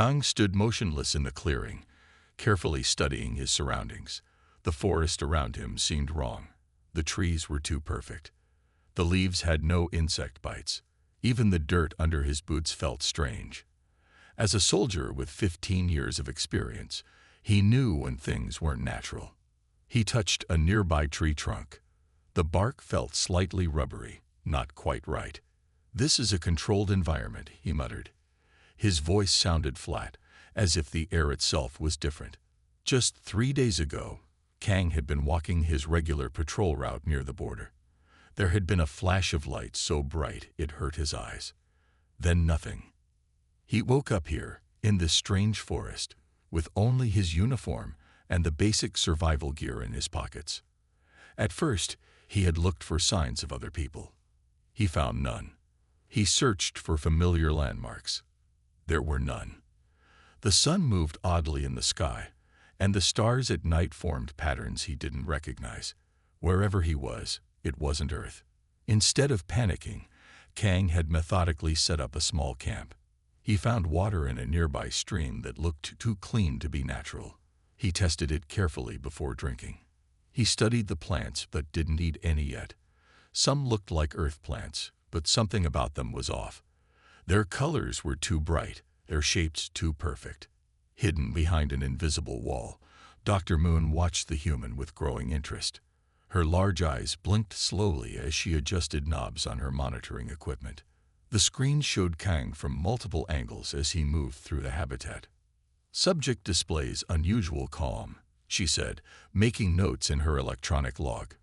Kang stood motionless in the clearing, carefully studying his surroundings. The forest around him seemed wrong. The trees were too perfect. The leaves had no insect bites. Even the dirt under his boots felt strange. As a soldier with 15 years of experience, he knew when things weren't natural. He touched a nearby tree trunk. The bark felt slightly rubbery, not quite right. "This is a controlled environment," he muttered. His voice sounded flat, as if the air itself was different. Just 3 days ago, Kang had been walking his regular patrol route near the border. There had been a flash of light so bright it hurt his eyes. Then nothing. He woke up here, in this strange forest, with only his uniform and the basic survival gear in his pockets. At first, he had looked for signs of other people. He found none. He searched for familiar landmarks. There were none. The sun moved oddly in the sky, and the stars at night formed patterns he didn't recognize. Wherever he was, it wasn't Earth. Instead of panicking, Kang had methodically set up a small camp. He found water in a nearby stream that looked too clean to be natural. He tested it carefully before drinking. He studied the plants but didn't eat any yet. Some looked like Earth plants, but something about them was off. Their colors were too bright, their shapes too perfect. Hidden behind an invisible wall, Dr. Moon watched the human with growing interest. Her large eyes blinked slowly as she adjusted knobs on her monitoring equipment. The screen showed Kang from multiple angles as he moved through the habitat. "Subject displays unusual calm," she said, making notes in her electronic log.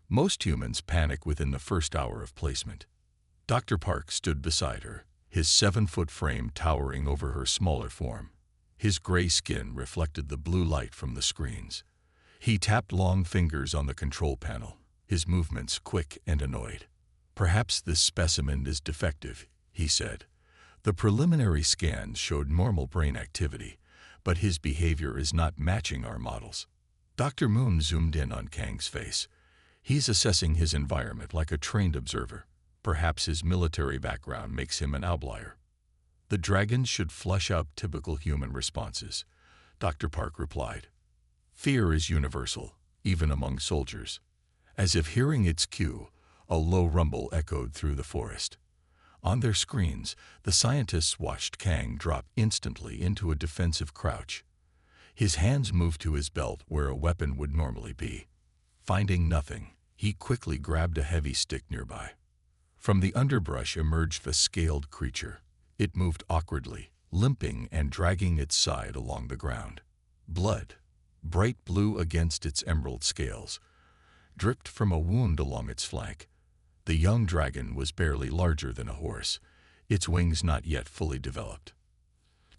"Most humans panic within the first hour of placement." Dr. Park stood beside her, his 7-foot frame towering over her smaller form. His gray skin reflected the blue light from the screens. He tapped long fingers on the control panel, his movements quick and annoyed. "Perhaps this specimen is defective," he said. "The preliminary scans showed normal brain activity, but his behavior is not matching our models." Dr. Moon zoomed in on Kang's face. He's assessing his environment like a trained observer. Perhaps his military background makes him an outlier. "The dragons should flush out typical human responses," Dr. Park replied. "Fear is universal, even among soldiers." As if hearing its cue, a low rumble echoed through the forest. On their screens, the scientists watched Kang drop instantly into a defensive crouch. His hands moved to his belt where a weapon would normally be. Finding nothing, he quickly grabbed a heavy stick nearby. From the underbrush emerged a scaled creature. It moved awkwardly, limping and dragging its side along the ground. Blood, bright blue against its emerald scales, dripped from a wound along its flank. The young dragon was barely larger than a horse, its wings not yet fully developed.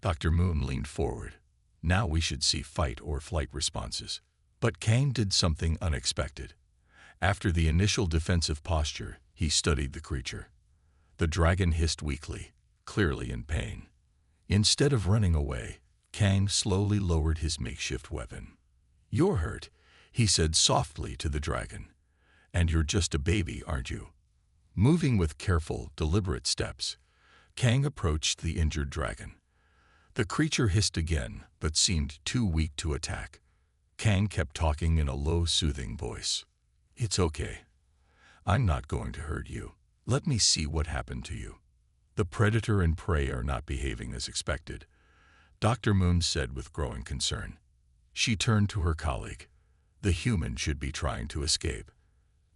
Dr. Moon leaned forward. Now we should see fight or flight responses. But Kang did something unexpected. After the initial defensive posture, he studied the creature. The dragon hissed weakly, clearly in pain. Instead of running away, Kang slowly lowered his makeshift weapon. "You're hurt," he said softly to the dragon. "And you're just a baby, aren't you?" Moving with careful, deliberate steps, Kang approached the injured dragon. The creature hissed again, but seemed too weak to attack. Kang kept talking in a low, soothing voice. "It's okay. I'm not going to hurt you. Let me see what happened to you." "The predator and prey are not behaving as expected," Dr. Moon said with growing concern. She turned to her colleague. "The human should be trying to escape."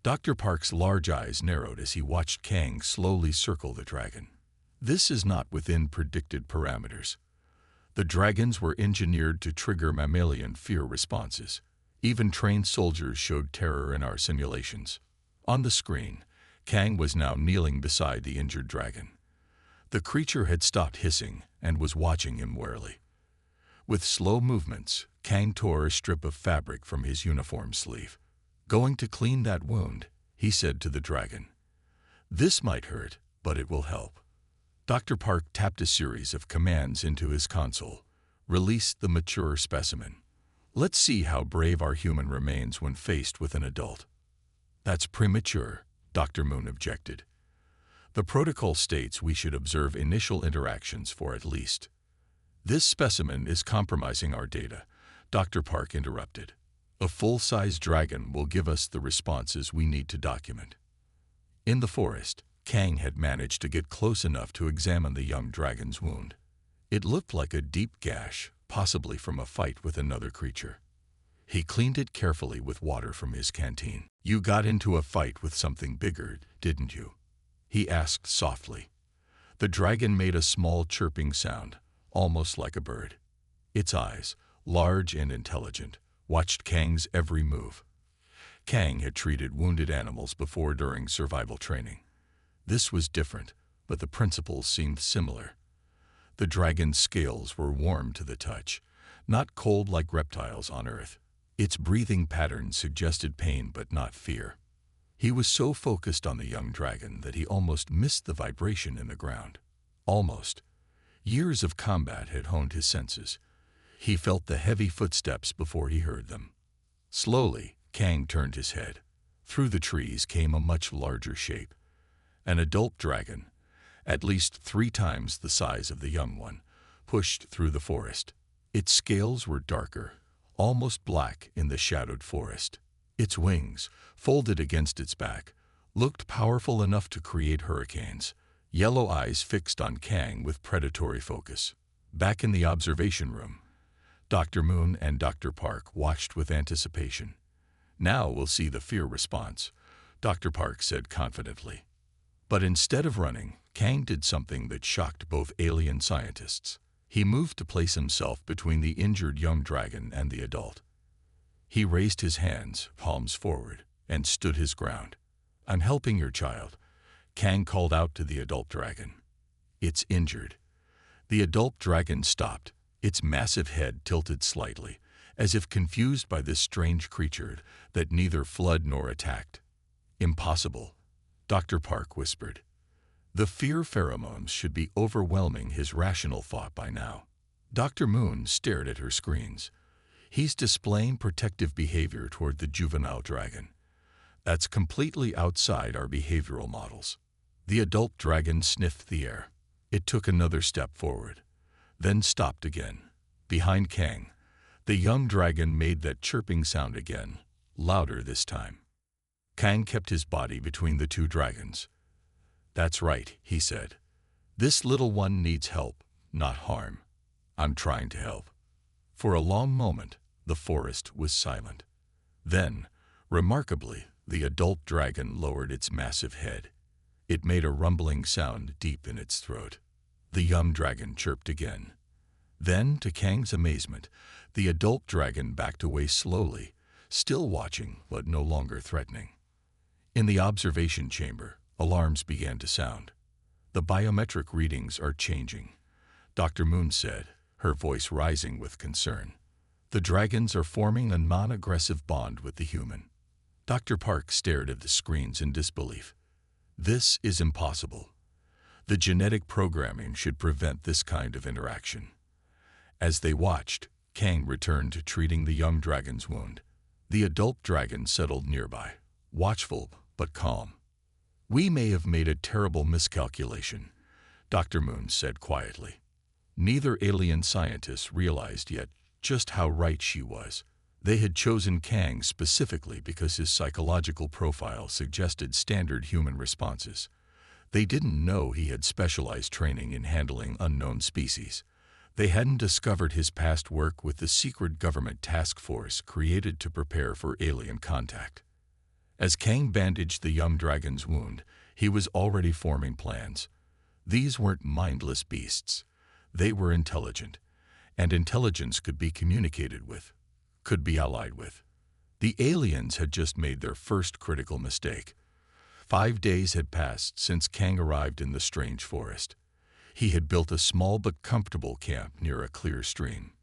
Dr. Park's large eyes narrowed as he watched Kang slowly circle the dragon. "This is not within predicted parameters. The dragons were engineered to trigger mammalian fear responses. Even trained soldiers showed terror in our simulations." On the screen, Kang was now kneeling beside the injured dragon. The creature had stopped hissing and was watching him warily. With slow movements, Kang tore a strip of fabric from his uniform sleeve. "Going to clean that wound," he said to the dragon. "This might hurt, but it will help." Dr. Park tapped a series of commands into his console, released the mature specimen. "Let's see how brave our human remains when faced with an adult." "That's premature," Dr. Moon objected. "The protocol states we should observe initial interactions for at least." "This specimen is compromising our data," Dr. Park interrupted. "A full-size dragon will give us the responses we need to document." In the forest, Kang had managed to get close enough to examine the young dragon's wound. It looked like a deep gash, possibly from a fight with another creature. He cleaned it carefully with water from his canteen. "You got into a fight with something bigger, didn't you?" he asked softly. The dragon made a small chirping sound, almost like a bird. Its eyes, large and intelligent, watched Kang's every move. Kang had treated wounded animals before during survival training. This was different, but the principles seemed similar. The dragon's scales were warm to the touch, not cold like reptiles on Earth. Its breathing pattern suggested pain but not fear. He was so focused on the young dragon that he almost missed the vibration in the ground. Almost. Years of combat had honed his senses. He felt the heavy footsteps before he heard them. Slowly, Kang turned his head. Through the trees came a much larger shape. An adult dragon, at least 3 times the size of the young one, pushed through the forest. Its scales were darker, almost black in the shadowed forest. Its wings, folded against its back, looked powerful enough to create hurricanes, yellow eyes fixed on Kang with predatory focus. Back in the observation room, Dr. Moon and Dr. Park watched with anticipation. "Now we'll see the fear response," Dr. Park said confidently. But instead of running, Kang did something that shocked both alien scientists. He moved to place himself between the injured young dragon and the adult. He raised his hands, palms forward, and stood his ground. "I'm helping your child," Kang called out to the adult dragon. "It's injured." The adult dragon stopped, its massive head tilted slightly, as if confused by this strange creature that neither fled nor attacked. "Impossible," Dr. Park whispered. The fear pheromones should be overwhelming his rational thought by now. Dr. Moon stared at her screens. "He's displaying protective behavior toward the juvenile dragon. That's completely outside our behavioral models." The adult dragon sniffed the air. It took another step forward, then stopped again. Behind Kang, the young dragon made that chirping sound again, louder this time. Kang kept his body between the 2 dragons. "That's right," he said. "This little one needs help, not harm. I'm trying to help." For a long moment, the forest was silent. Then, remarkably, the adult dragon lowered its massive head. It made a rumbling sound deep in its throat. The young dragon chirped again. Then, to Kang's amazement, the adult dragon backed away slowly, still watching but no longer threatening. In the observation chamber, alarms began to sound. "The biometric readings are changing," Dr. Moon said, her voice rising with concern. "The dragons are forming a non-aggressive bond with the human." Dr. Park stared at the screens in disbelief. "This is impossible. The genetic programming should prevent this kind of interaction." As they watched, Kang returned to treating the young dragon's wound. The adult dragon settled nearby, watchful but calm. "We may have made a terrible miscalculation," Dr. Moon said quietly. Neither alien scientists realized yet just how right she was. They had chosen Kang specifically because his psychological profile suggested standard human responses. They didn't know he had specialized training in handling unknown species. They hadn't discovered his past work with the secret government task force created to prepare for alien contact. As Kang bandaged the young dragon's wound, he was already forming plans. These weren't mindless beasts. They were intelligent, and intelligence could be communicated with, could be allied with. The aliens had just made their first critical mistake. 5 days had passed since Kang arrived in the strange forest. He had built a small but comfortable camp near a clear stream.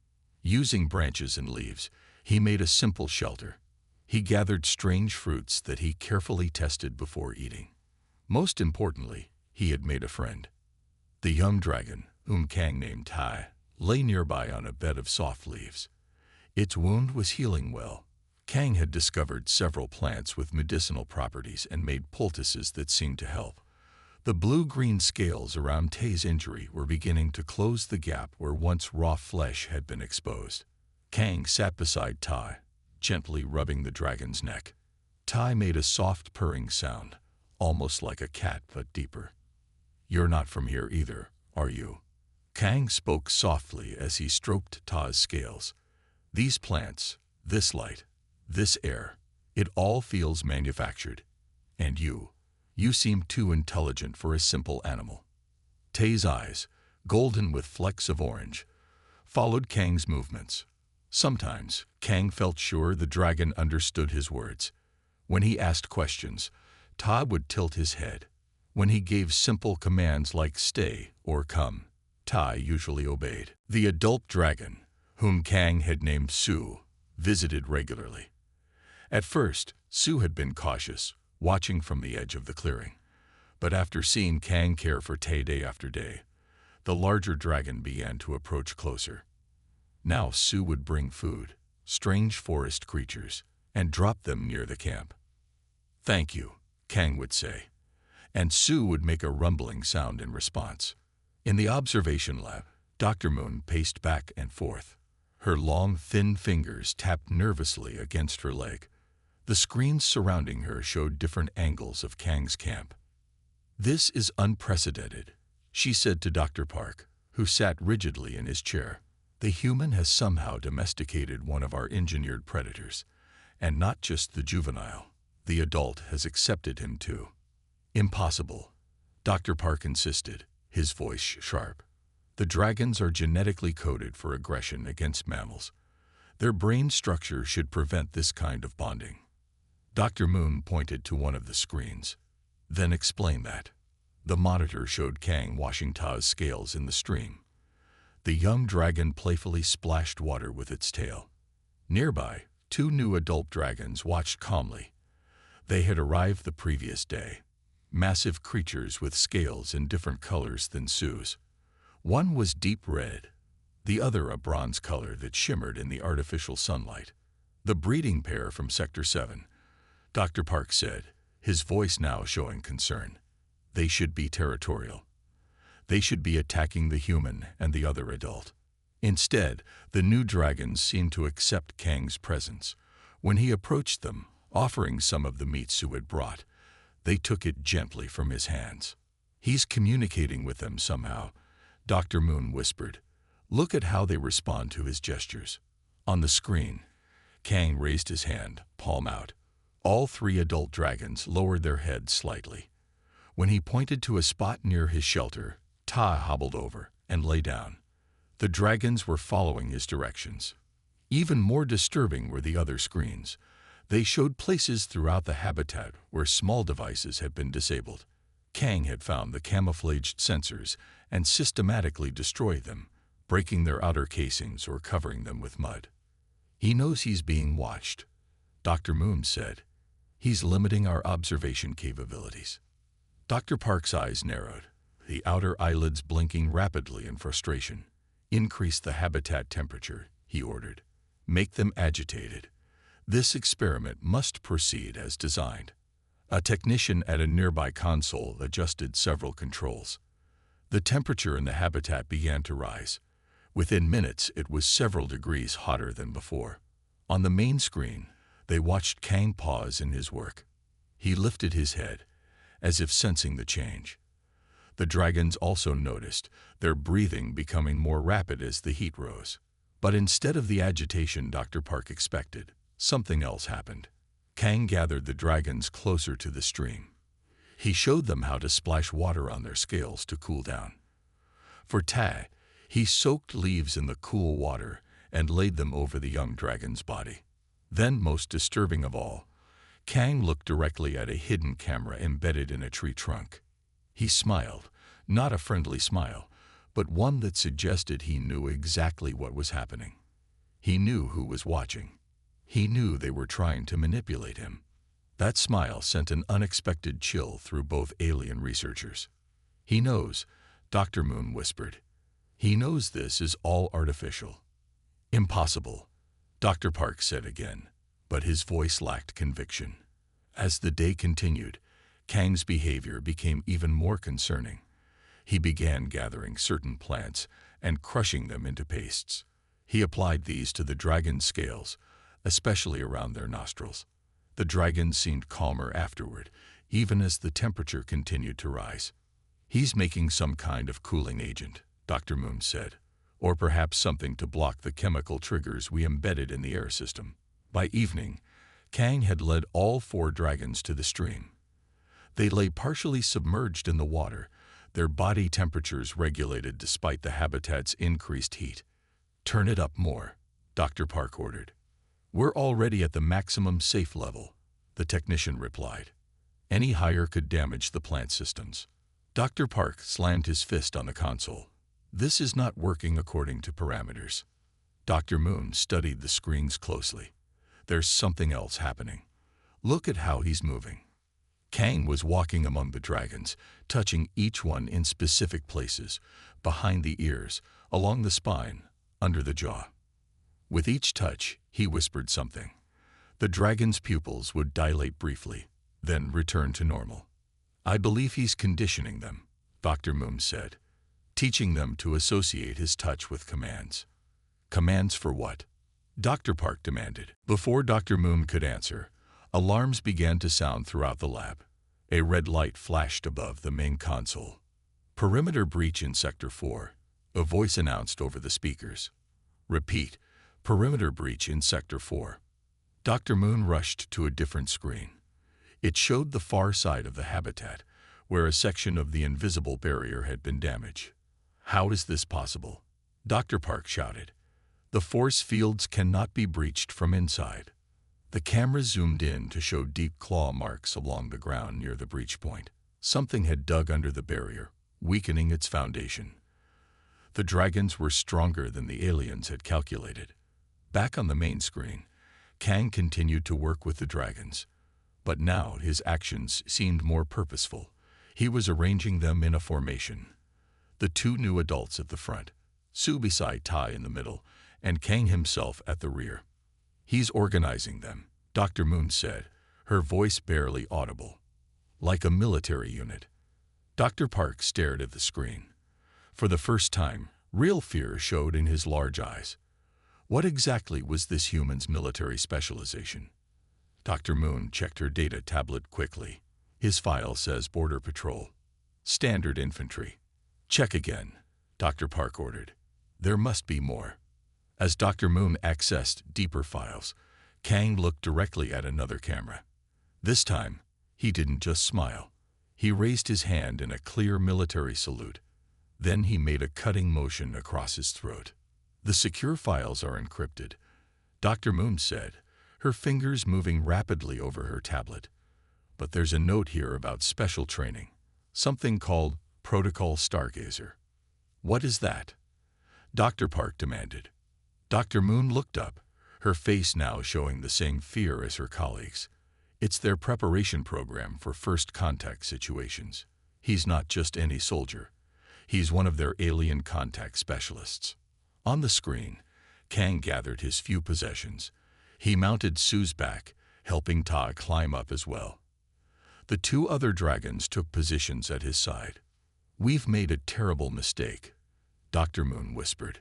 Using branches and leaves, he made a simple shelter. He gathered strange fruits that he carefully tested before eating. Most importantly, he had made a friend. The young dragon, whom Kang named Tai, lay nearby on a bed of soft leaves. Its wound was healing well. Kang had discovered several plants with medicinal properties and made poultices that seemed to help. The blue-green scales around Tay's injury were beginning to close the gap where once raw flesh had been exposed. Kang sat beside Tai, gently rubbing the dragon's neck. Tai made a soft purring sound, almost like a cat but deeper. "You're not from here either, are you?" Kang spoke softly as he stroked Tai's scales. "These plants, this light, this air, it all feels manufactured. And you seem too intelligent for a simple animal." Tay's eyes, golden with flecks of orange, followed Kang's movements. Sometimes, Kang felt sure the dragon understood his words. When he asked questions, Tai would tilt his head. When he gave simple commands like stay or come, Tai usually obeyed. The adult dragon, whom Kang had named Su, visited regularly. At first, Su had been cautious, watching from the edge of the clearing. But after seeing Kang care for Tay day after day, the larger dragon began to approach closer. Now Su would bring food, strange forest creatures, and drop them near the camp. "Thank you," Kang would say, and Su would make a rumbling sound in response. In the observation lab, Dr. Moon paced back and forth. Her long, thin fingers tapped nervously against her leg. The screens surrounding her showed different angles of Kang's camp. "This is unprecedented," she said to Dr. Park, who sat rigidly in his chair. "The human has somehow domesticated one of our engineered predators, and not just the juvenile. The adult has accepted him too." "Impossible," Dr. Park insisted, his voice sharp. "The dragons are genetically coded for aggression against mammals. Their brain structure should prevent this kind of bonding." Dr. Moon pointed to one of the screens. "Then explain that." The monitor showed Kang washing Tai's scales in the stream. The young dragon playfully splashed water with its tail. Nearby, 2 new adult dragons watched calmly. They had arrived the previous day. Massive creatures with scales in different colors than Su's. One was deep red, the other a bronze color that shimmered in the artificial sunlight. "The breeding pair from Sector 7, Dr. Park said, his voice now showing concern. "They should be territorial. They should be attacking the human and the other adult." Instead, the new dragons seemed to accept Kang's presence. When he approached them, offering some of the meat Su had brought, they took it gently from his hands. "He's communicating with them somehow," Dr. Moon whispered. "Look at how they respond to his gestures." On the screen, Kang raised his hand, palm out. All 3 adult dragons lowered their heads slightly. When he pointed to a spot near his shelter, Tai hobbled over and lay down. The dragons were following his directions. Even more disturbing were the other screens. They showed places throughout the habitat where small devices had been disabled. Kang had found the camouflaged sensors and systematically destroyed them, breaking their outer casings or covering them with mud. "He knows he's being watched," Dr. Moon said. "He's limiting our observation capabilities." Dr. Park's eyes narrowed, the outer eyelids blinking rapidly in frustration. "Increase the habitat temperature," he ordered. "Make them agitated. This experiment must proceed as designed." A technician at a nearby console adjusted several controls. The temperature in the habitat began to rise. Within minutes, it was several degrees hotter than before. On the main screen, they watched Kang pause in his work. He lifted his head, as if sensing the change. The dragons also noticed, their breathing becoming more rapid as the heat rose. But instead of the agitation Dr. Park expected, something else happened. Kang gathered the dragons closer to the stream. He showed them how to splash water on their scales to cool down. For Tai, he soaked leaves in the cool water and laid them over the young dragon's body. Then, most disturbing of all, Kang looked directly at a hidden camera embedded in a tree trunk. He smiled, not a friendly smile, but one that suggested he knew exactly what was happening. He knew who was watching. He knew they were trying to manipulate him. That smile sent an unexpected chill through both alien researchers. "He knows," Dr. Moon whispered. "He knows this is all artificial." "Impossible," Dr. Park said again, but his voice lacked conviction. As the day continued, Kang's behavior became even more concerning. He began gathering certain plants and crushing them into pastes. He applied these to the dragon's scales, especially around their nostrils. The dragons seemed calmer afterward, even as the temperature continued to rise. "He's making some kind of cooling agent," Dr. Moon said, "or perhaps something to block the chemical triggers we embedded in the air system." By evening, Kang had led all 4 dragons to the stream. They lay partially submerged in the water, their body temperatures regulated despite the habitat's increased heat. "Turn it up more," Dr. Park ordered. "We're already at the maximum safe level," the technician replied. "Any higher could damage the plant systems." Dr. Park slammed his fist on the console. "This is not working according to parameters." Dr. Moon studied the screens closely. "There's something else happening. Look at how he's moving." Kang was walking among the dragons, touching each one in specific places, behind the ears, along the spine, under the jaw. With each touch, he whispered something. The dragon's pupils would dilate briefly, then return to normal. "I believe he's conditioning them," Dr. Moon said, "teaching them to associate his touch with commands." "Commands for what?" Dr. Park demanded. Before Dr. Moon could answer, alarms began to sound throughout the lab. A red light flashed above the main console. "Perimeter breach in Sector 4, a voice announced over the speakers. "Repeat, perimeter breach in Sector 4. Dr. Moon rushed to a different screen. It showed the far side of the habitat, where a section of the invisible barrier had been damaged. "How is this possible?" Dr. Park shouted. "The force fields cannot be breached from inside." The camera zoomed in to show deep claw marks along the ground near the breach point. Something had dug under the barrier, weakening its foundation. The dragons were stronger than the aliens had calculated. Back on the main screen, Kang continued to work with the dragons. But now his actions seemed more purposeful. He was arranging them in a formation. The 2 new adults at the front, Sue beside Tai in the middle, and Kang himself at the rear. "He's organizing them," Dr. Moon said, her voice barely audible. "Like a military unit." Dr. Park stared at the screen. For the first time, real fear showed in his large eyes. What exactly was this human's military specialization? Dr. Moon checked her data tablet quickly. "His file says Border Patrol. Standard infantry." "Check again," Dr. Park ordered. "There must be more." As Dr. Moon accessed deeper files, Kang looked directly at another camera. This time, he didn't just smile. He raised his hand in a clear military salute. Then he made a cutting motion across his throat. "The secure files are encrypted," Dr. Moon said, her fingers moving rapidly over her tablet. "But there's a note here about special training, something called Protocol Stargazer." "What is that?" Dr. Park demanded. Dr. Moon looked up, her face now showing the same fear as her colleagues. "It's their preparation program for first contact situations. He's not just any soldier. He's one of their alien contact specialists." On the screen, Kang gathered his few possessions. He mounted Sue's back, helping Ta climb up as well. The 2 other dragons took positions at his side. "We've made a terrible mistake," Dr. Moon whispered.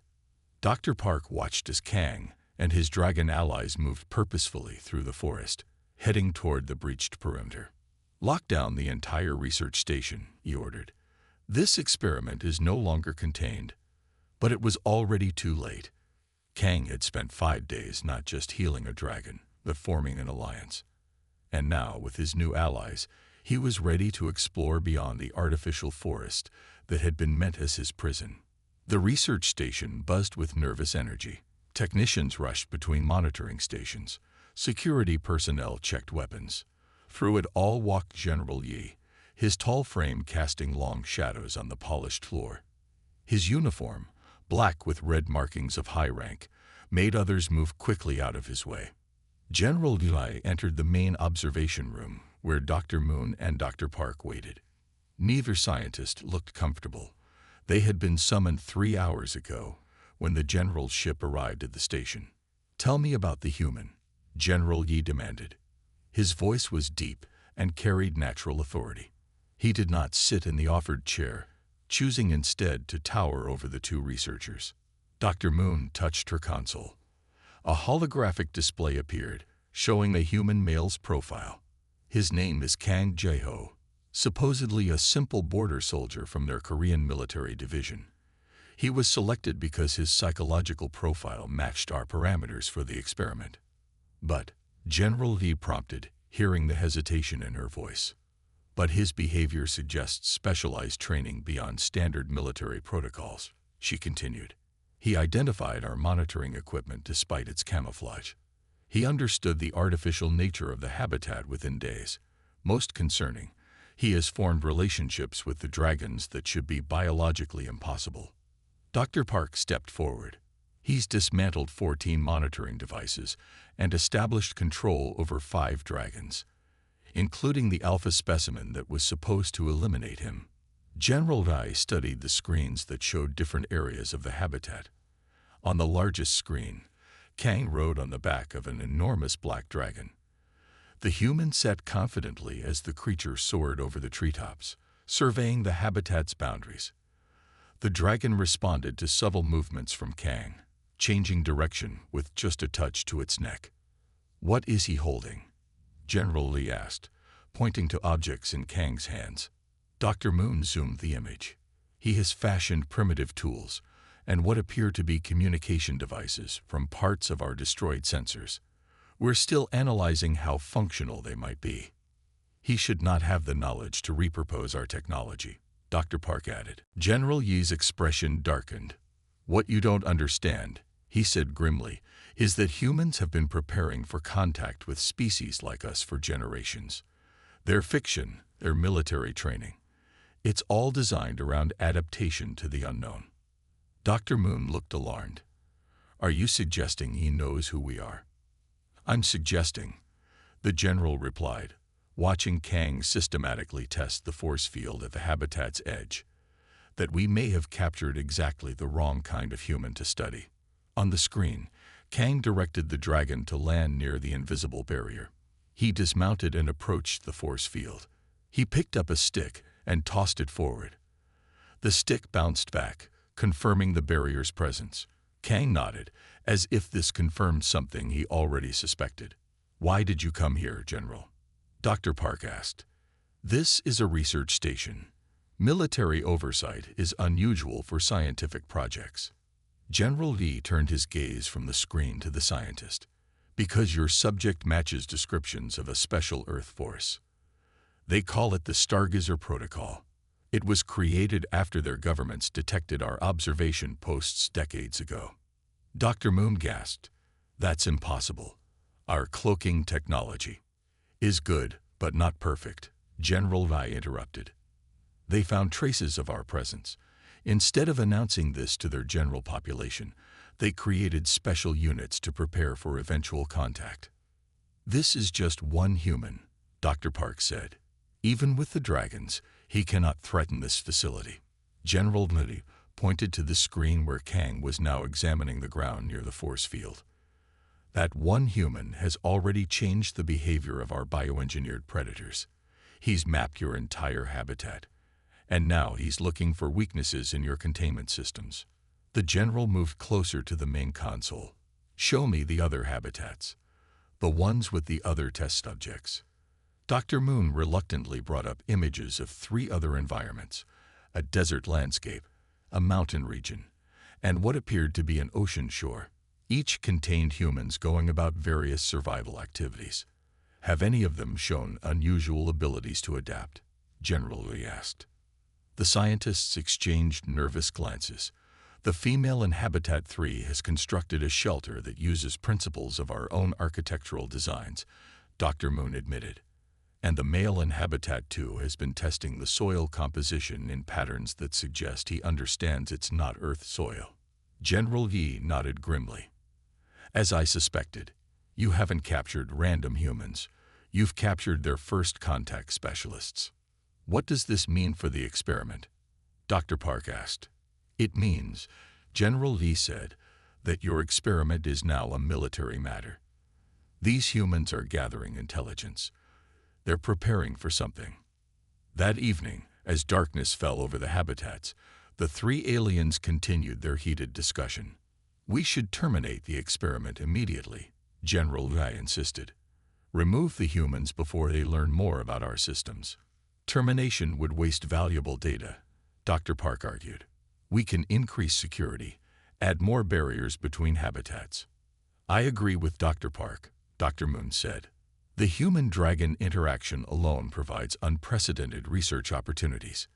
Dr. Park watched as Kang and his dragon allies moved purposefully through the forest, heading toward the breached perimeter. "Lock down the entire research station," he ordered. "This experiment is no longer contained." But it was already too late. Kang had spent 5 days not just healing a dragon, but forming an alliance. And now, with his new allies, he was ready to explore beyond the artificial forest that had been meant as his prison. The research station buzzed with nervous energy. Technicians rushed between monitoring stations. Security personnel checked weapons. Through it all walked General Yi, his tall frame casting long shadows on the polished floor. His uniform, black with red markings of high rank, made others move quickly out of his way. General Yi entered the main observation room, where Dr. Moon and Dr. Park waited. Neither scientist looked comfortable. They had been summoned 3 hours ago, when the general's ship arrived at the station. "Tell me about the human," General Yi demanded. His voice was deep, and carried natural authority. He did not sit in the offered chair, choosing instead to tower over the two researchers. Dr. Moon touched her console. A holographic display appeared, showing a human male's profile. His name is Kang Jae-ho, supposedly a simple border soldier from their Korean military division. He was selected because his psychological profile matched our parameters for the experiment. But, General Lee prompted, hearing the hesitation in her voice. But his behavior suggests specialized training beyond standard military protocols, she continued. He identified our monitoring equipment despite its camouflage. He understood the artificial nature of the habitat within days. Most concerning, he has formed relationships with the dragons that should be biologically impossible. Dr. Park stepped forward. He's dismantled 14 monitoring devices and established control over 5 dragons, including the alpha specimen that was supposed to eliminate him. General Rai studied the screens that showed different areas of the habitat. On the largest screen, Kang rode on the back of an enormous black dragon. The human sat confidently as the creature soared over the treetops, surveying the habitat's boundaries. The dragon responded to subtle movements from Kang, changing direction with just a touch to its neck. "What is he holding?" General Lee asked, pointing to objects in Kang's hands. Dr. Moon zoomed the image. He has fashioned primitive tools and what appear to be communication devices from parts of our destroyed sensors. We're still analyzing how functional they might be. He should not have the knowledge to repurpose our technology, Dr. Park added. General Yi's expression darkened. "What you don't understand," he said grimly, "is that humans have been preparing for contact with species like us for generations. Their fiction, their military training, it's all designed around adaptation to the unknown." Dr. Moon looked alarmed. "Are you suggesting he knows who we are?" "I'm suggesting," the general replied, watching Kang systematically test the force field at the habitat's edge, "that we may have captured exactly the wrong kind of human to study." On the screen, Kang directed the dragon to land near the invisible barrier. He dismounted and approached the force field. He picked up a stick and tossed it forward. The stick bounced back, confirming the barrier's presence. Kang nodded, as if this confirmed something he already suspected. "Why did you come here, General?" Dr. Park asked. "This is a research station. Military oversight is unusual for scientific projects." General Lee turned his gaze from the screen to the scientist. "Because your subject matches descriptions of a special Earth force. They call it the Stargazer Protocol. It was created after their governments detected our observation posts decades ago." Dr. Moon gasped. "That's impossible. Our cloaking technology is good, but not perfect," General Rai interrupted. "They found traces of our presence. Instead of announcing this to their general population, they created special units to prepare for eventual contact." "This is just one human," Dr. Park said. "Even with the dragons, he cannot threaten this facility." General Lee pointed to the screen where Kang was now examining the ground near the force field. "That one human has already changed the behavior of our bioengineered predators. He's mapped your entire habitat, and now he's looking for weaknesses in your containment systems." The general moved closer to the main console. "Show me the other habitats, the ones with the other test subjects." Dr. Moon reluctantly brought up images of 3 other environments: a desert landscape, a mountain region, and what appeared to be an ocean shore. Each contained humans going about various survival activities. "Have any of them shown unusual abilities to adapt?" General Lee asked. The scientists exchanged nervous glances. "The female in Habitat 3 has constructed a shelter that uses principles of our own architectural designs," Dr. Moon admitted. "And the male in Habitat 2 has been testing the soil composition in patterns that suggest he understands it's not Earth soil." General Yi nodded grimly. "As I suspected, you haven't captured random humans. You've captured their first contact specialists." "What does this mean for the experiment?" Dr. Park asked. "It means," General Lee said, "that your experiment is now a military matter. These humans are gathering intelligence. They're preparing for something. That evening, as darkness fell over the habitats, the three aliens continued their heated discussion. "We should terminate the experiment immediately," General Rai insisted. "Remove the humans before they learn more about our systems." "Termination would waste valuable data," Dr. Park argued. "We can increase security, add more barriers between habitats." "I agree with Dr. Park," Dr. Moon said. "The human-dragon interaction alone provides unprecedented research opportunities."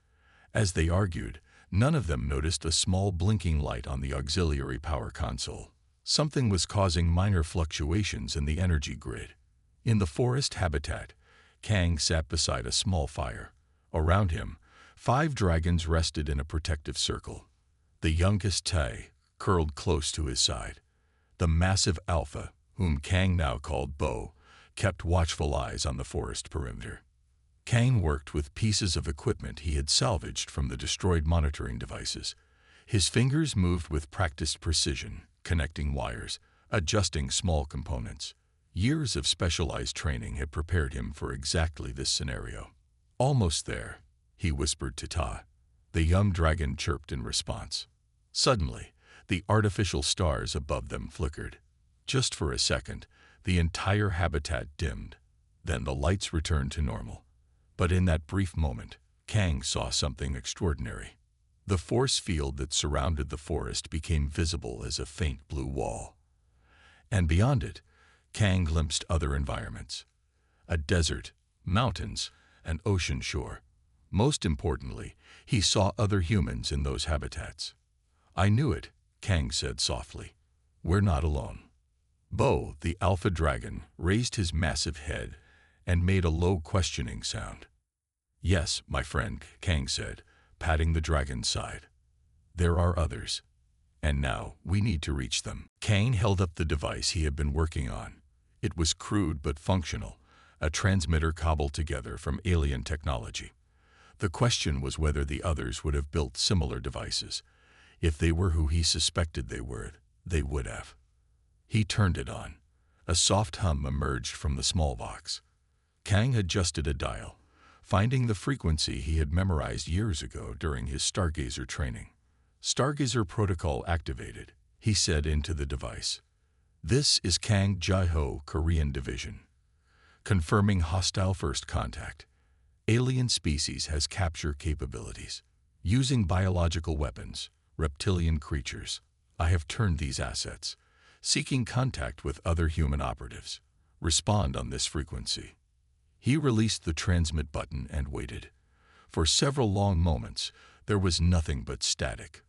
As they argued, none of them noticed a small blinking light on the auxiliary power console. Something was causing minor fluctuations in the energy grid. In the forest habitat, Kang sat beside a small fire. Around him, 5 dragons rested in a protective circle. The youngest Tai curled close to his side. The massive Alpha, whom Kang now called Bo, kept watchful eyes on the forest perimeter. Kang worked with pieces of equipment he had salvaged from the destroyed monitoring devices. His fingers moved with practiced precision, connecting wires, adjusting small components. Years of specialized training had prepared him for exactly this scenario. "Almost there," he whispered to Ta. The young dragon chirped in response. Suddenly, the artificial stars above them flickered. Just for a second, the entire habitat dimmed. Then the lights returned to normal. But in that brief moment, Kang saw something extraordinary. The force field that surrounded the forest became visible as a faint blue wall. And beyond it, Kang glimpsed other environments. A desert, mountains, an ocean shore. Most importantly, he saw other humans in those habitats. "I knew it," Kang said softly. "We're not alone." Bo, the alpha dragon, raised his massive head and made a low questioning sound. "Yes, my friend," Kang said, patting the dragon's side. "There are others. And now we need to reach them." Kang held up the device he had been working on. It was crude but functional, a transmitter cobbled together from alien technology. The question was whether the others would have built similar devices. If they were who he suspected they were, they would have. He turned it on. A soft hum emerged from the small box. Kang adjusted a dial, finding the frequency he had memorized years ago during his Stargazer training. "Stargazer protocol activated," he said into the device. "This is Kang Jai-ho, Korean Division. Confirming hostile first contact. Alien species has capture capabilities. Using biological weapons, reptilian creatures. I have turned these assets. Seeking contact with other human operatives. Respond on this frequency." He released the transmit button and waited. For several long moments, there was nothing but static.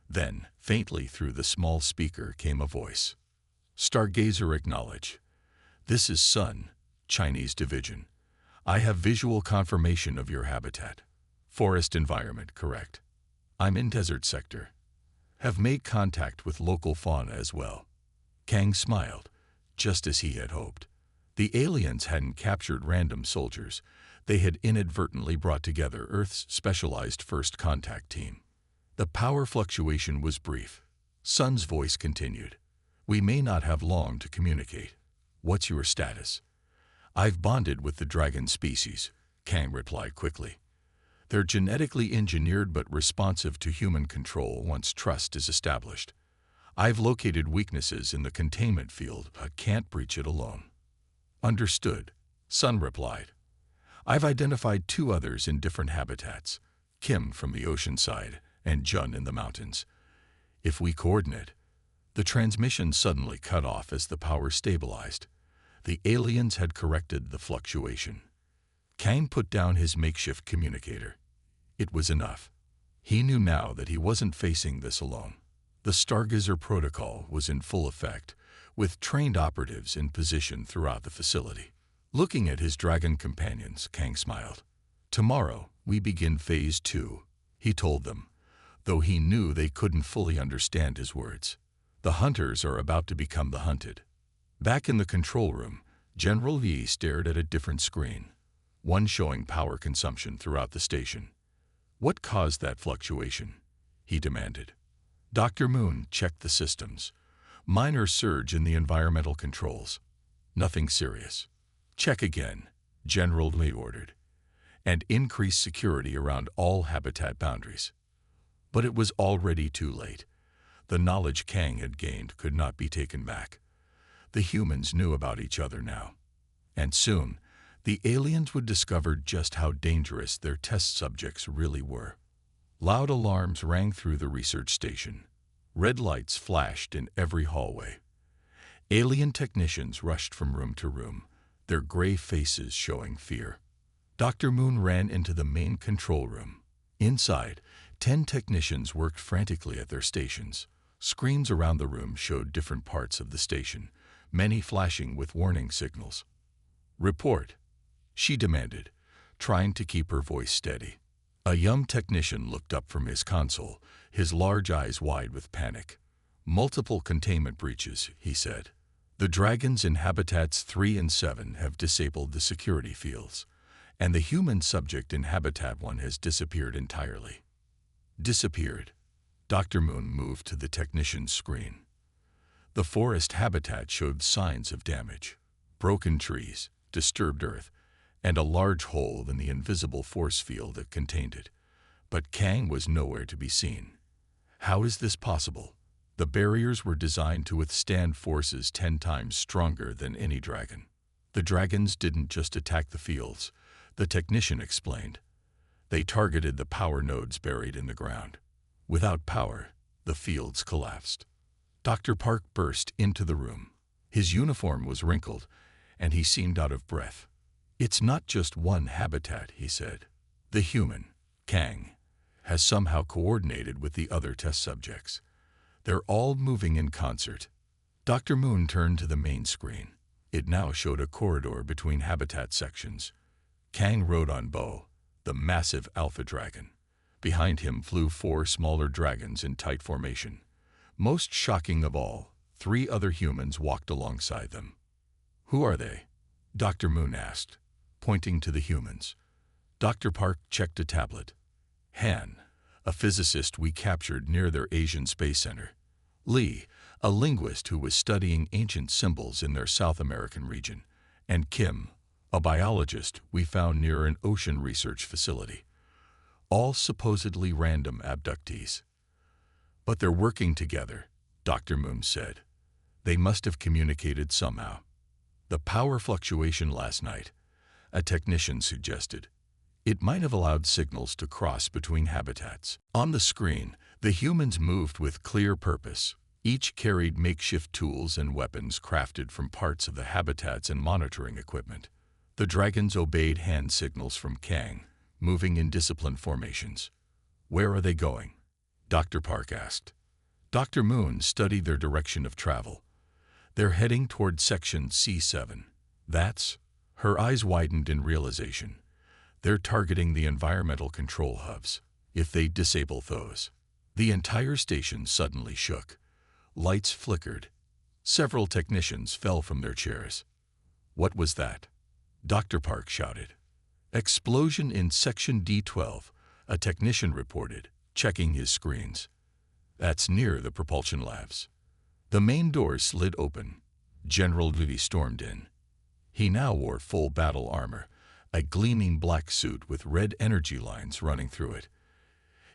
Then, faintly through the small speaker came a voice. "Stargazer acknowledge. This is Sun, Chinese Division. I have visual confirmation of your habitat. Forest environment, correct. I'm in desert sector. Have made contact with local fauna as well." Kang smiled, just as he had hoped. The aliens hadn't captured random soldiers. They had inadvertently brought together Earth's specialized first contact team. The power fluctuation was brief. Sun's voice continued. "We may not have long to communicate. What's your status?" "I've bonded with the dragon species," Kang replied quickly. "They're genetically engineered but responsive to human control once trust is established. I've located weaknesses in the containment field but can't breach it alone." "Understood," Sun replied. "I've identified 2 others in different habitats, Kim from the ocean side and Jun in the mountains. If we coordinate..." The transmission suddenly cut off as the power stabilized. The aliens had corrected the fluctuation. Kang put down his makeshift communicator. It was enough. He knew now that he wasn't facing this alone. The Stargazer protocol was in full effect, with trained operatives in position throughout the facility. Looking at his dragon companions, Kang smiled. "Tomorrow, we begin Phase 2, he told them, though he knew they couldn't fully understand his words. "The hunters are about to become the hunted." Back in the control room, General Yi stared at a different screen, one showing power consumption throughout the station. "What caused that fluctuation?" he demanded. Dr. Moon checked the systems. "Minor surge in the environmental controls. Nothing serious." "Check again," General Lee ordered, and increase security around all habitat boundaries. But it was already too late. The knowledge Kang had gained could not be taken back. The humans knew about each other now, and soon the aliens would discover just how dangerous their test subjects really were. Loud alarms rang through the research station. Red lights flashed in every hallway. Alien technicians rushed from room to room, their gray faces showing fear. Dr. Moon ran into the main control room. Inside, 10 technicians worked frantically at their stations. Screens around the room showed different parts of the station, many flashing with warning signals. "Report," she demanded, trying to keep her voice steady. A young technician looked up from his console, his large eyes wide with panic. "Multiple containment breaches," he said. "The dragons in Habitats 3 and 7 have disabled the security fields, and the human subject in Habitat 1 has disappeared entirely." Disappeared. Dr. Moon moved to the technician's screen. The forest habitat showed signs of damage. Broken trees, disturbed earth, and a large hole in the invisible force field that contained it. But Kang was nowhere to be seen. How is this possible? The barriers were designed to withstand forces 10 times stronger than any dragon. The dragons didn't just attack the fields, the technician explained. They targeted the power nodes buried in the ground. Without power, the fields collapsed. Dr. Park burst into the room. His uniform was wrinkled, and he seemed out of breath. "It's not just one habitat," he said. "The human, Kang, has somehow coordinated with the other test subjects. They're all moving in concert." Dr. Moon turned to the main screen. It now showed a corridor between habitat sections. Kang rode on Bo, the massive alpha dragon. Behind him flew 4 smaller dragons in tight formation. Most shocking of all, 3 other humans walked alongside them. "Who are they?" Dr. Moon asked, pointing to the humans. Dr. Park checked a tablet. Han, a physicist we captured near their Asian Space Center. Lee, a linguist who was studying ancient symbols in their South American region. And Kim, a biologist we found near an ocean research facility. All supposedly random abductees. "But they're working together," Dr. Moon said. "They must have communicated somehow." "The power fluctuation last night," a technician suggested. "It might have allowed signals to cross between habitats." On the screen, the humans moved with clear purpose. Each carried makeshift tools and weapons crafted from parts of the habitats and monitoring equipment. The dragons obeyed hand signals from Kang, moving in disciplined formations. "Where are they going?" Dr. Park asked. Dr. Moon studied their direction of travel. "They're heading toward Section C7. That's..." Her eyes widened in realization. "They're targeting the environmental control hubs. If they disable those..." The entire station suddenly shook. Lights flickered. Several technicians fell from their chairs. "What was that?" Dr. Park shouted. "Explosion in Section D12, a technician reported, checking his screens. That's near the propulsion labs." The main doors slid open. General Lee stormed in. He now wore full battle armor, a gleaming black suit with red energy lines running through it.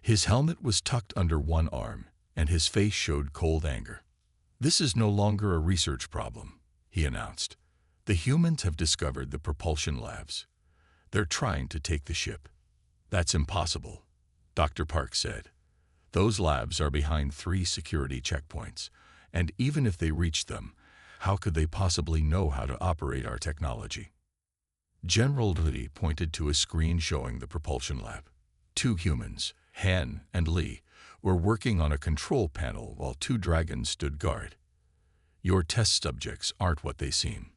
His helmet was tucked under one arm, and his face showed cold anger. "This is no longer a research problem," he announced. "The humans have discovered the propulsion labs. They're trying to take the ship." "That's impossible," Dr. Park said. "Those labs are behind 3 security checkpoints, and even if they reached them, how could they possibly know how to operate our technology?" General Lee pointed to a screen showing the propulsion lab. 2 humans, Han and Lee, were working on a control panel while 2 dragons stood guard. "Your test subjects aren't what they seem.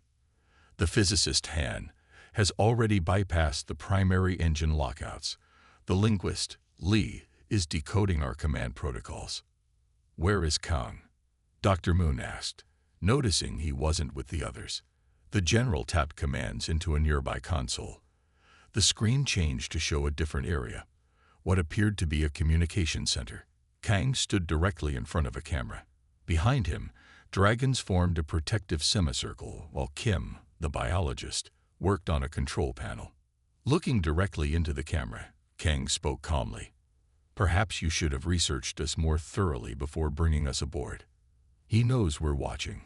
The physicist Han has already bypassed the primary engine lockouts. The linguist, Lee, is decoding our command protocols." "Where is Kang?" Dr. Moon asked, noticing he wasn't with the others. The general tapped commands into a nearby console. The screen changed to show a different area, what appeared to be a communication center. Kang stood directly in front of a camera. Behind him, dragons formed a protective semicircle while Kim, the biologist, worked on a control panel. Looking directly into the camera, Kang spoke calmly. "Perhaps you should have researched us more thoroughly before bringing us aboard." "He knows we're watching,"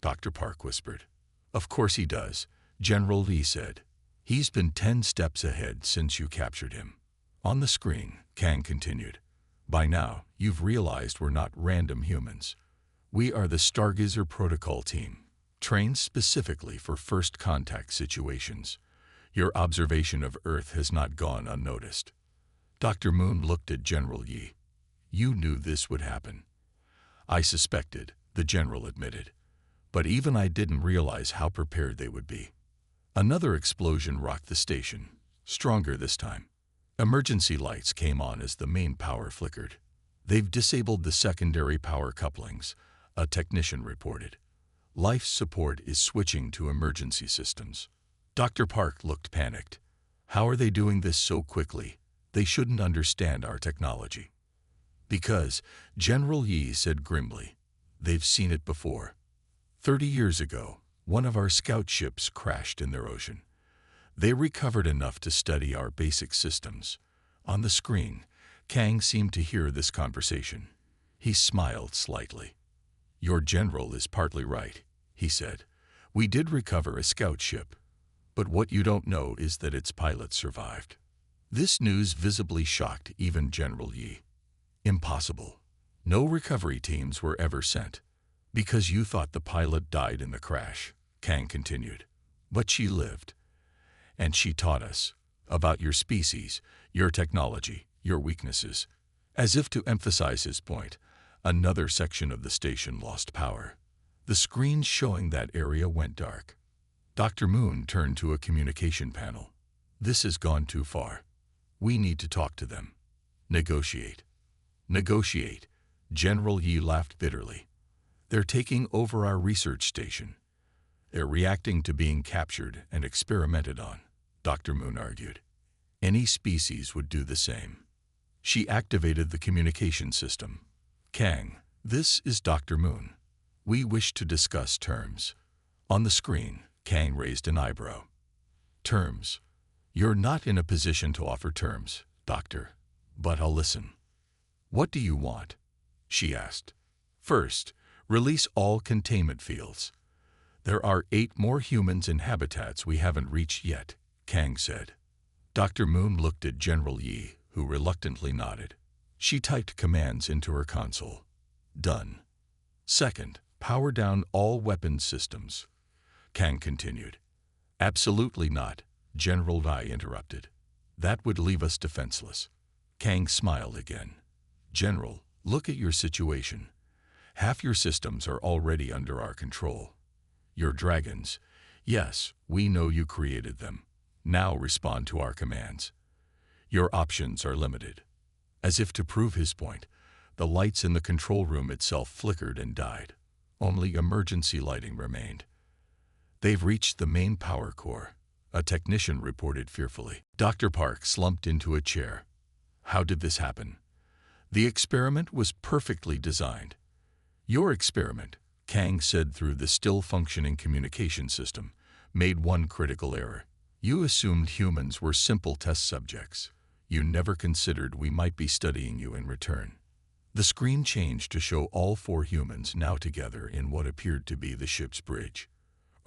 Dr. Park whispered. "Of course he does," General Lee said. "He's been 10 steps ahead since you captured him." On the screen, Kang continued. "By now, you've realized we're not random humans. We are the Stargazer Protocol team, trained specifically for first contact situations. Your observation of Earth has not gone unnoticed." Dr. Moon looked at General Yi. "You knew this would happen." "I suspected," the general admitted. "But even I didn't realize how prepared they would be." Another explosion rocked the station, stronger this time. Emergency lights came on as the main power flickered. "They've disabled the secondary power couplings," a technician reported. "Life support is switching to emergency systems." Dr. Park looked panicked. "How are they doing this so quickly? They shouldn't understand our technology." "Because," General Yi said grimly, "they've seen it before. 30 years ago, one of our scout ships crashed in their ocean. They recovered enough to study our basic systems." On the screen, Kang seemed to hear this conversation. He smiled slightly. "Your general is partly right," he said. "We did recover a scout ship, but what you don't know is that its pilot survived." This news visibly shocked even General Yi. "Impossible. No recovery teams were ever sent." "Because you thought the pilot died in the crash," Kang continued. "But she lived. And she taught us about your species, your technology, your weaknesses." As if to emphasize his point, another section of the station lost power. The screens showing that area went dark. Dr. Moon turned to a communication panel. "This has gone too far. We need to talk to them." "Negotiate." "Negotiate," General Yi laughed bitterly. "They're taking over our research station. They're reacting to being captured and experimented on," Dr. Moon argued. "Any species would do the same." She activated the communication system. "Kang, this is Dr. Moon. We wish to discuss terms." On the screen, Kang raised an eyebrow. "Terms? You're not in a position to offer terms, Doctor, but I'll listen." "What do you want?" she asked. "First, release all containment fields." "There are 8 more humans in habitats we haven't reached yet," Kang said. Dr. Moon looked at General Yi, who reluctantly nodded. She typed commands into her console. "Done." "Second, power down all weapons systems," Kang continued. "Absolutely not," General Dai interrupted. "That would leave us defenseless." Kang smiled again. "General, look at your situation. Half your systems are already under our control. Your dragons, yes, we know you created them. Now respond to our commands. Your options are limited." As if to prove his point, the lights in the control room itself flickered and died. Only emergency lighting remained. "They've reached the main power core," a technician reported fearfully. Dr. Park slumped into a chair. "How did this happen?" "The experiment was perfectly designed." "Your experiment," Kang said through the still-functioning communication system, "made one critical error. You assumed humans were simple test subjects. You never considered we might be studying you in return." The screen changed to show all 4 humans now together in what appeared to be the ship's bridge.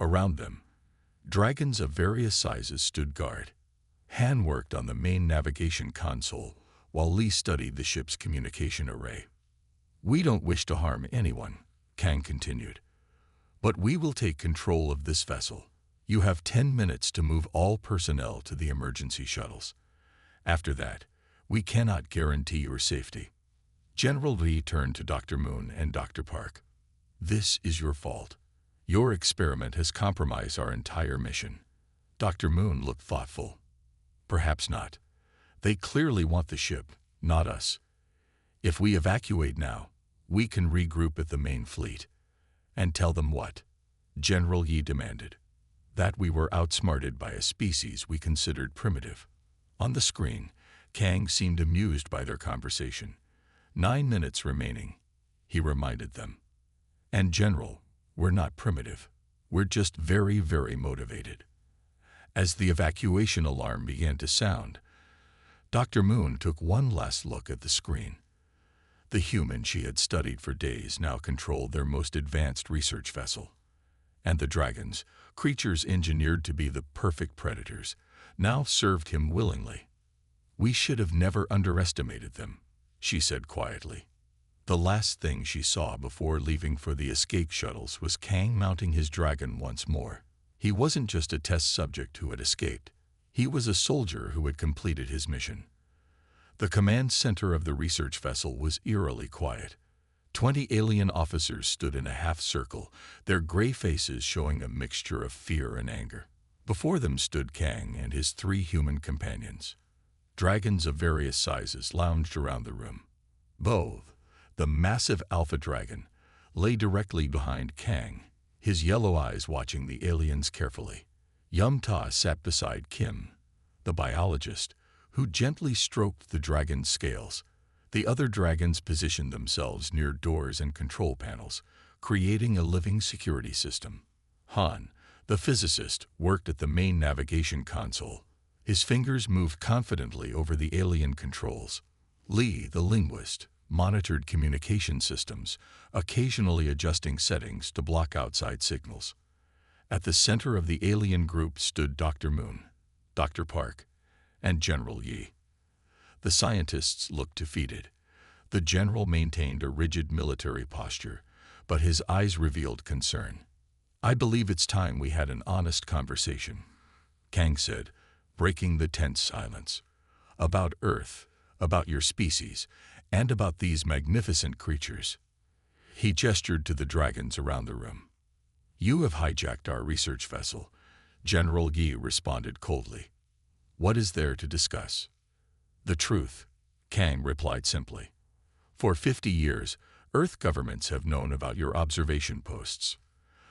Around them, dragons of various sizes stood guard. Han worked on the main navigation console, while Li studied the ship's communication array. "We don't wish to harm anyone," Kang continued. "But we will take control of this vessel. You have 10 minutes to move all personnel to the emergency shuttles. After that, we cannot guarantee your safety." General Lee turned to Dr. Moon and Dr. Park. "This is your fault. Your experiment has compromised our entire mission." Dr. Moon looked thoughtful. "Perhaps not. They clearly want the ship, not us. If we evacuate now, we can regroup at the main fleet." "And tell them what?" General Yi demanded. "That we were outsmarted by a species we considered primitive." On the screen, Kang seemed amused by their conversation. 9 minutes remaining, he reminded them. "And General, we're not primitive. We're just very, very motivated. As the evacuation alarm began to sound, Dr. Moon took one last look at the screen. The human she had studied for days now controlled their most advanced research vessel. And the dragons, creatures engineered to be the perfect predators, now served him willingly. "We should have never underestimated them," she said quietly. The last thing she saw before leaving for the escape shuttles was Kang mounting his dragon once more. He wasn't just a test subject who had escaped. He was a soldier who had completed his mission. The command center of the research vessel was eerily quiet. 20 alien officers stood in a half-circle, their gray faces showing a mixture of fear and anger. Before them stood Kang and his 3 human companions. Dragons of various sizes lounged around the room. Both, the massive alpha dragon, lay directly behind Kang, his yellow eyes watching the aliens carefully. Yum-Ta sat beside Kim, the biologist, who gently stroked the dragon's scales. The other dragons positioned themselves near doors and control panels, creating a living security system. Han, the physicist, worked at the main navigation console. His fingers moved confidently over the alien controls. Li, the linguist, monitored communication systems, occasionally adjusting settings to block outside signals. At the center of the alien group stood Dr. Moon, Dr. Park, and General Yi. The scientists looked defeated. The general maintained a rigid military posture, but his eyes revealed concern. "I believe it's time we had an honest conversation," Kang said, breaking the tense silence. "About Earth, about your species, and about these magnificent creatures." He gestured to the dragons around the room. "You have hijacked our research vessel," General Yi responded coldly. "What is there to discuss?" "The truth," Kang replied simply. "For 50 years, Earth governments have known about your observation posts.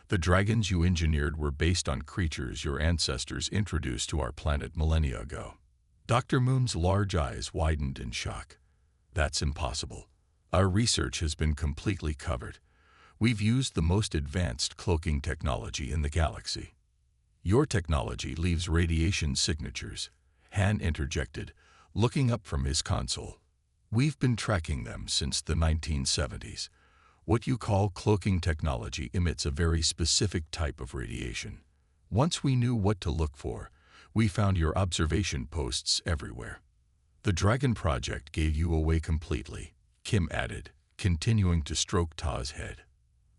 The dragons you engineered were based on creatures your ancestors introduced to our planet millennia ago." Dr. Moon's large eyes widened in shock. "That's impossible. Our research has been completely covered. We've used the most advanced cloaking technology in the galaxy." "Your technology leaves radiation signatures," Han interjected, looking up from his console. "We've been tracking them since the 1970s. What you call cloaking technology emits a very specific type of radiation. Once we knew what to look for, we found your observation posts everywhere." "The Dragon Project gave you away completely," Kim added, continuing to stroke Ta's head.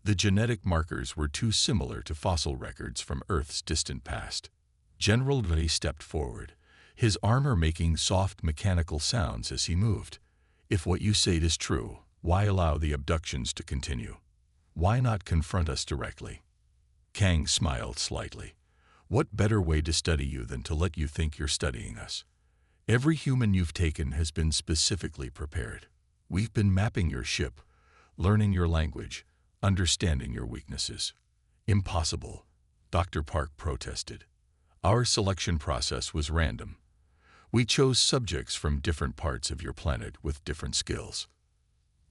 "The genetic markers were too similar to fossil records from Earth's distant past." General Ray stepped forward, his armor making soft mechanical sounds as he moved. "If what you say is true, why allow the abductions to continue? Why not confront us directly?" Kang smiled slightly. "What better way to study you than to let you think you're studying us? Every human you've taken has been specifically prepared. We've been mapping your ship, learning your language, understanding your weaknesses." "Impossible," Dr. Park protested. "Our selection process was random. We chose subjects from different parts of your planet with different skills."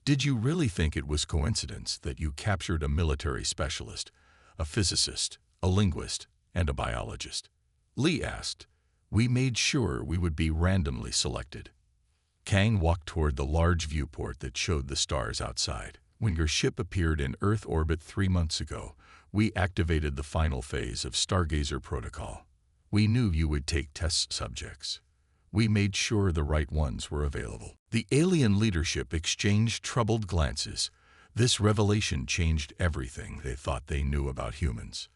"Did you really think it was coincidence that you captured a military specialist, a physicist, a linguist, and a biologist?" Li asked. "We made sure we would be randomly selected." Kang walked toward the large viewport that showed the stars outside. "When your ship appeared in Earth orbit 3 months ago, we activated the final phase of Stargazer protocol. We knew you would take test subjects. We made sure the right ones were available." The alien leadership exchanged troubled glances. This revelation changed everything they thought they knew about humans.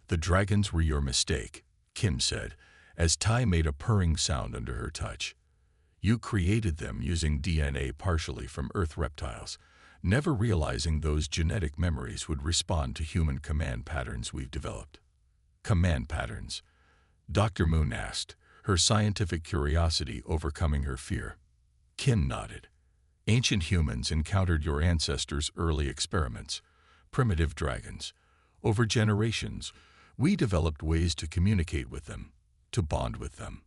"The dragons were your mistake," Kim said, as Tai made a purring sound under her touch. "You created them using DNA partially from Earth reptiles, never realizing those genetic memories would respond to human command patterns we've developed." "Command patterns?" Dr. Moon asked, her scientific curiosity overcoming her fear. Kim nodded. "Ancient humans encountered your ancestors' early experiments, primitive dragons. Over generations, we developed ways to communicate with them, to bond with them.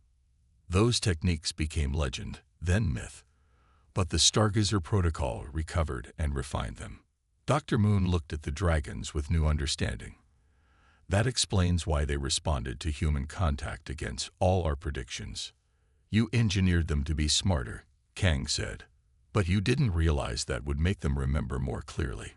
Those techniques became legend, then myth. But the Stargazer protocol recovered and refined them." Dr. Moon looked at the dragons with new understanding. That explains why they responded to human contact against all our predictions. You engineered them to be smarter, Kang said. But you didn't realize that would make them remember more clearly.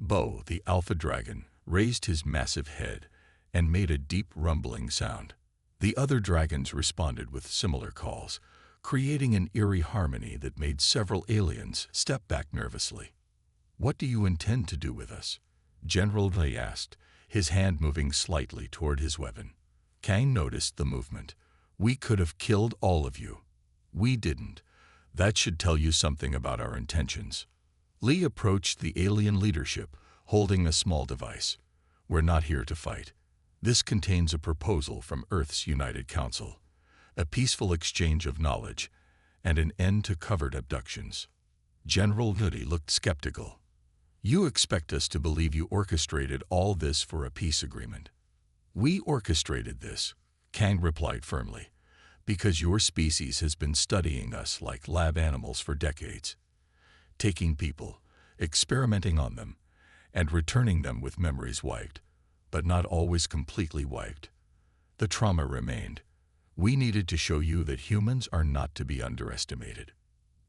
Bo, the alpha dragon, raised his massive head and made a deep rumbling sound. The other dragons responded with similar calls, creating an eerie harmony that made several aliens step back nervously. "What do you intend to do with us?" General Lei asked, his hand moving slightly toward his weapon. Kang noticed the movement. "We could have killed all of you. We didn't. That should tell you something about our intentions." Lee approached the alien leadership, holding a small device. "We're not here to fight. This contains a proposal from Earth's United Council, a peaceful exchange of knowledge, and an end to covert abductions." General Nuddy looked skeptical. "You expect us to believe you orchestrated all this for a peace agreement?" "We orchestrated this," Kang replied firmly, "because your species has been studying us like lab animals for decades, taking people, experimenting on them, and returning them with memories wiped, but not always completely wiped. The trauma remained. We needed to show you that humans are not to be underestimated."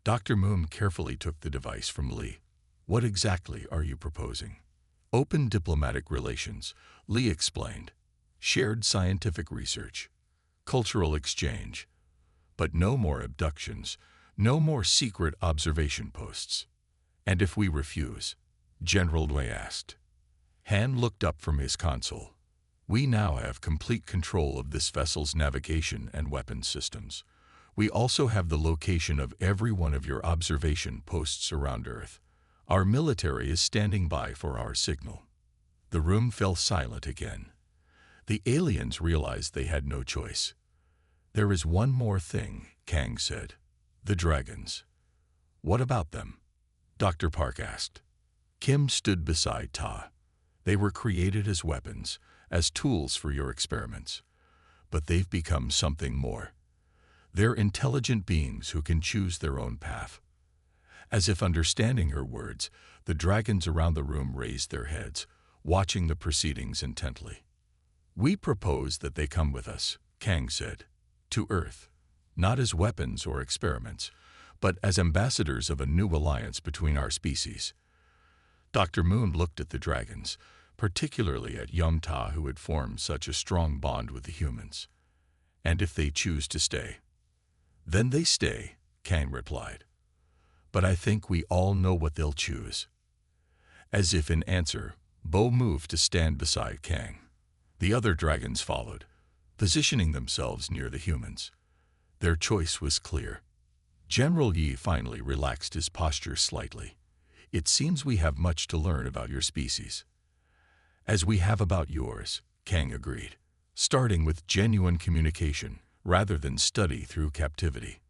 Dr. Moon carefully took the device from Lee. "What exactly are you proposing?" "Open diplomatic relations," Lee explained. "Shared scientific research, cultural exchange, but no more abductions, no more secret observation posts." "And if we refuse?" General Wei asked. Han looked up from his console. "We now have complete control of this vessel's navigation and weapons systems. We also have the location of every one of your observation posts around Earth. Our military is standing by for our signal." The room fell silent again. The aliens realized they had no choice. "There is one more thing," Kang said. "The dragons." "What about them?" Dr. Park asked. Kim stood beside Ta. "They were created as weapons, as tools for your experiments. But they've become something more. They're intelligent beings who can choose their own path." As if understanding her words, the dragons around the room raised their heads, watching the proceedings intently. "We propose that they come with us," Kang said, "to Earth, not as weapons or experiments, but as ambassadors of a new alliance between our species." Dr. Moon looked at the dragons, particularly at young Ta, who had formed such a strong bond with the humans. "And if they choose to stay?" "Then they stay," Kang replied. "But I think we all know what they'll choose." As if in answer, Bo moved to stand beside Kang. The other dragons followed, positioning themselves near the humans. Their choice was clear. General Yi finally relaxed his posture slightly. "It seems we have much to learn about your species." "As we have about yours," Kang agreed, "starting with genuine communication rather than study through captivity."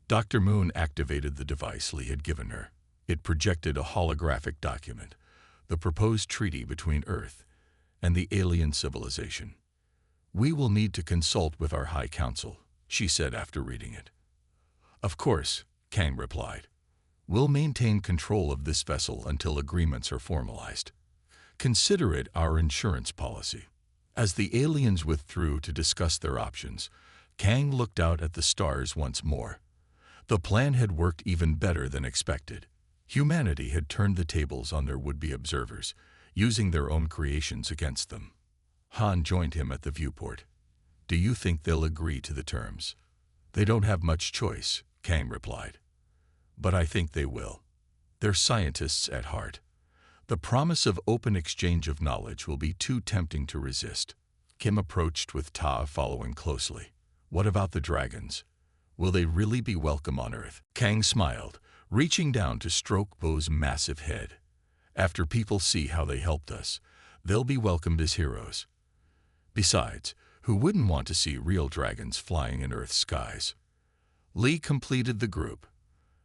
Dr. Moon activated the device Lee had given her. It projected a holographic document, the proposed treaty between Earth and the alien civilization. "We will need to consult with our High Council," she said after reading it. "Of course," Kang replied. "We'll maintain control of this vessel until agreements are formalized. Consider it our insurance policy." As the aliens withdrew to discuss their options, Kang looked out at the stars once more. The plan had worked even better than expected. Humanity had turned the tables on their would-be observers, using their own creations against them. Han joined him at the viewport. "Do you think they'll agree to the terms?" "They don't have much choice," Kang replied. "But I think they will. They're scientists at heart. The promise of open exchange of knowledge will be too tempting to resist." Kim approached with Ta following closely. "What about the dragons? Will they really be welcome on Earth?" Kang smiled, reaching down to stroke Bo's massive head. "After people see how they helped us, they'll be welcomed as heroes. Besides, who wouldn't want to see real dragons flying in Earth's skies?" Lee completed the group.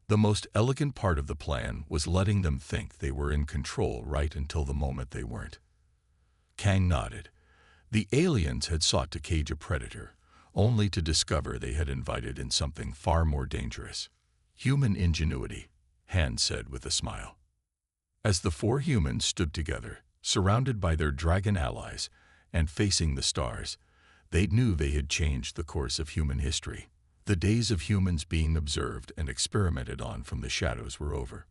The most elegant part of the plan was letting them think they were in control right until the moment they weren't. Kang nodded. The aliens had sought to cage a predator, only to discover they had invited in something far more dangerous. "Human ingenuity," Han said with a smile. As the four humans stood together, surrounded by their dragon allies, and facing the stars, they knew they had changed the course of human history. The days of humans being observed and experimented on from the shadows were over.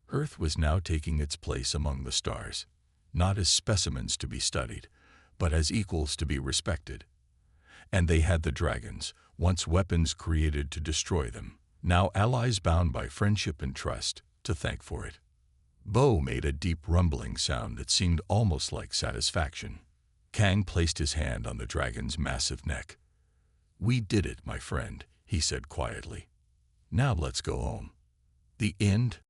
Earth was now taking its place among the stars, not as specimens to be studied, but as equals to be respected. And they had the dragons, once weapons created to destroy them, now allies bound by friendship and trust, to thank for it. Bo made a deep rumbling sound that seemed almost like satisfaction. Kang placed his hand on the dragon's massive neck. "We did it, my friend," he said quietly. "Now let's go home." The end.